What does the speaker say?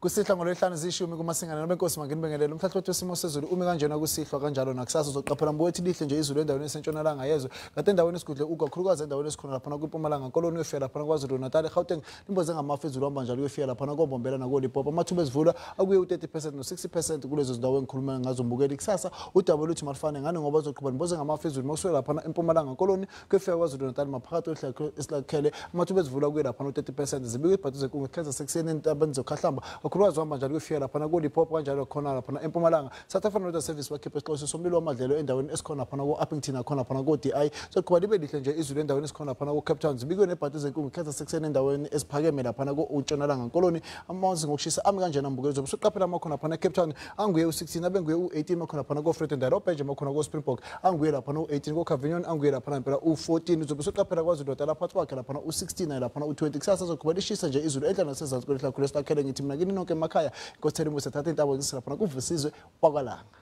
Kusihla ngolwehlanu zishumi kumasingana noma inkosi mangeni bengelele umhlatho wesimo sezulu umi kanjena kusihlwa kanjalo nakusasa uzoqaphela mbowethi lihle nje izulu endaweni esentshonalanga yezwe kade endaweni esigudle ukakhulukazi endaweni esikhona lapha kwiMpumalanga Koloni uyofika lapha kwaZulu Natal eGauteng imboze ngamafu ezulu hamba njalo uyofika lapha koBombela nakoLimpopo amathuba ezivula akuye u30% no60% kulezo zindawo engikhuluma ngazo mbukeli kusasa udaba luthi malifane ngane ngoba uzoqhubha imboze ngamafu ezulu mawusuka lapha eMpumalanga Koloni kuyofika kwaZulu Natal maphakathi ohlelo esilakhele amathuba ezivula kuye lapha no30% zibike ibhatuze kungekheza sekuseni entabeni zokhahlamba kakhulukazi hamba njalo uyofika lapha koLimpopo kanjalo khona lapha eMpumalanga South African Road Service bakhipha isixhoso somlilo wamadlelo endaweni esikhona lapha ko-Uppington khona lapha ko-DI sokuba libe lihle nje izulu endaweni esikhona lapha ko-Cape Town zibikwe nebhatuze kungekheza sekuseni endaweni esiphakeme lapha ko-Ntshonalanga Koloni amanzi ngokushisa ami kanjena mbukeli zobe soqaphela amakhona lapha eCape Town anguye u16 abenguye u18 makhona lapha ko-Fredendal oBenje makhona ko-Springbok anguye lapha u18 ko-Cavignon anguye lapha impela u14 zobe soqaphela kwaZulu Natal lapha kwakhe lapha u16 lapha u20 kusasa sokuba lishisa nje izulu enhla nasezantsi kwelihlakhulu esilakhele ngithi mina kini nonke emakhaya inkosi Thembu sethatha intabo zisilapha kuvusizwe kwakalanga.